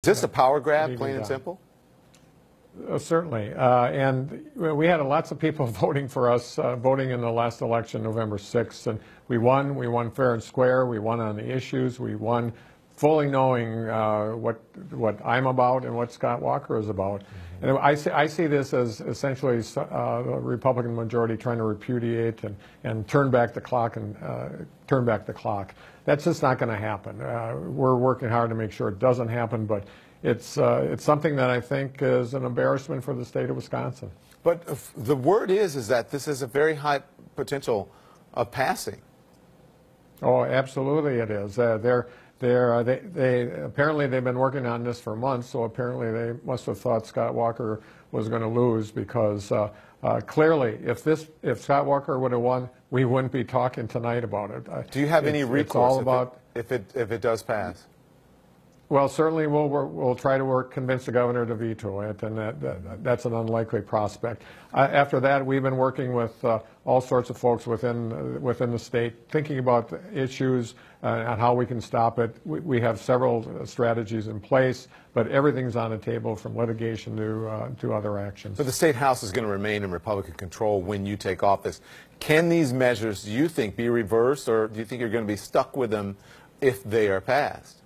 Is this a power grab, plain and simple? Certainly. And we had lots of people voting for us, voting in the last election, November 6th. And we won. We won fair and square. We won on the issues. We won fully knowing what I'm about and what Scott Walker is about. Mm-hmm. And I see this as essentially the Republican majority trying to repudiate and turn back the clock That's just not going to happen. We're working hard to make sure it doesn't happen, but it's something that I think is an embarrassment for the state of Wisconsin. But the word is that this is a very high potential of passing. Oh, absolutely it is. They apparently they've been working on this for months, so apparently they must have thought Scott Walker was going to lose because clearly, if Scott Walker would have won, we wouldn't be talking tonight about it. Do you have any recourse if it does pass? Well, certainly we'll try to convince the governor to veto it, and that's an unlikely prospect. After that, we've been working with all sorts of folks within the state, thinking about the issues and how we can stop it. We have several strategies in place, but everything's on the table from litigation to other actions. But the state house is going to remain in Republican control when you take office. Can these measures, do you think, be reversed, or do you think you're going to be stuck with them if they are passed?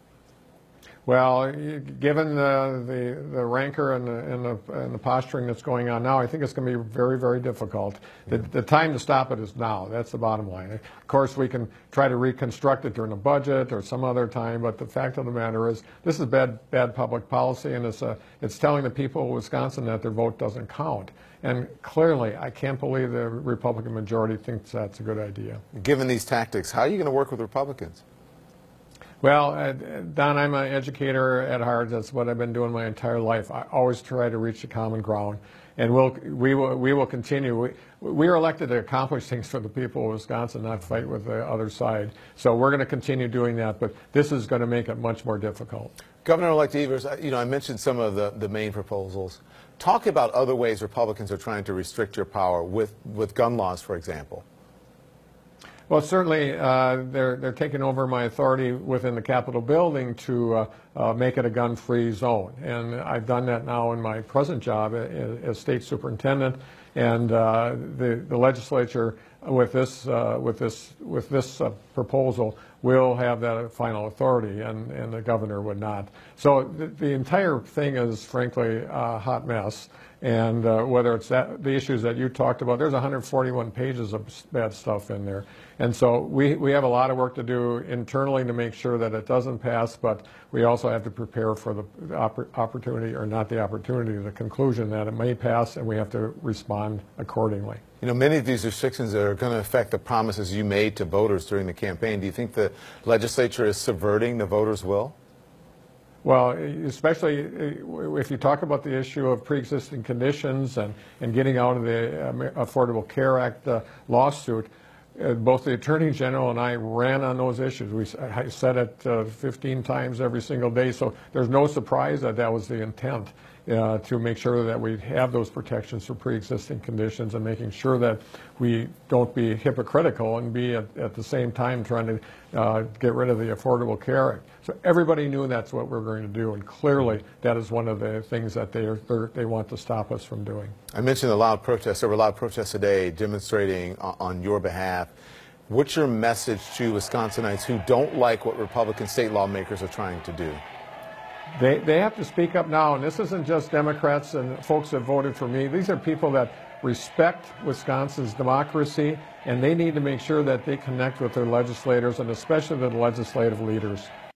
Well, given the rancor and the posturing that's going on now, I think it's going to be very, very difficult. The time to stop it is now. That's the bottom line. Of course, we can try to reconstruct it during the budget or some other time, but the fact of the matter is this is bad public policy, and it's telling the people of Wisconsin that their vote doesn't count. And clearly, I can't believe the Republican majority thinks that's a good idea. Given these tactics, how are you going to work with Republicans? Well, Don, I'm an educator at heart. That's what I've been doing my entire life. I always try to reach the common ground, and we will continue. We are elected to accomplish things for the people of Wisconsin, not fight with the other side. So we're going to continue doing that, but this is going to make it much more difficult. Governor-elect Evers, I mentioned some of the main proposals. Talk about other ways Republicans are trying to restrict your power with gun laws, for example. Well, certainly they're taking over my authority within the Capitol building to make it a gun-free zone, and I've done that now in my present job as state superintendent. And the legislature, with this proposal, will have that final authority, and the governor would not. So the entire thing is, frankly, a hot mess. And whether it's the issues that you talked about, there's 141 pages of bad stuff in there. And so we have a lot of work to do internally to make sure that it doesn't pass, but we also have to prepare for the opportunity, or not the opportunity, the conclusion that it may pass, and we have to respond accordingly. You know, many of these restrictions are going to affect the promises you made to voters during the campaign. Do you think the legislature is subverting the voters' will? Well, especially if you talk about the issue of pre-existing conditions and getting out of the Affordable Care Act lawsuit, both the Attorney General and I ran on those issues. I said it 15 times every single day, so there's no surprise that that was the intent, to make sure that we have those protections for pre-existing conditions, and making sure that we don't be hypocritical and be at the same time trying to get rid of the Affordable Care Act. So everybody knew that's what we're going to do, and clearly that is one of the things that they want to stop us from doing. I mentioned the loud protests. There were loud protests today demonstrating on your behalf. What's your message to Wisconsinites who don't like what Republican state lawmakers are trying to do? They have to speak up now, and this isn't just Democrats and folks that voted for me. These are people that respect Wisconsin's democracy, and they need to make sure that they connect with their legislators, and especially the legislative leaders.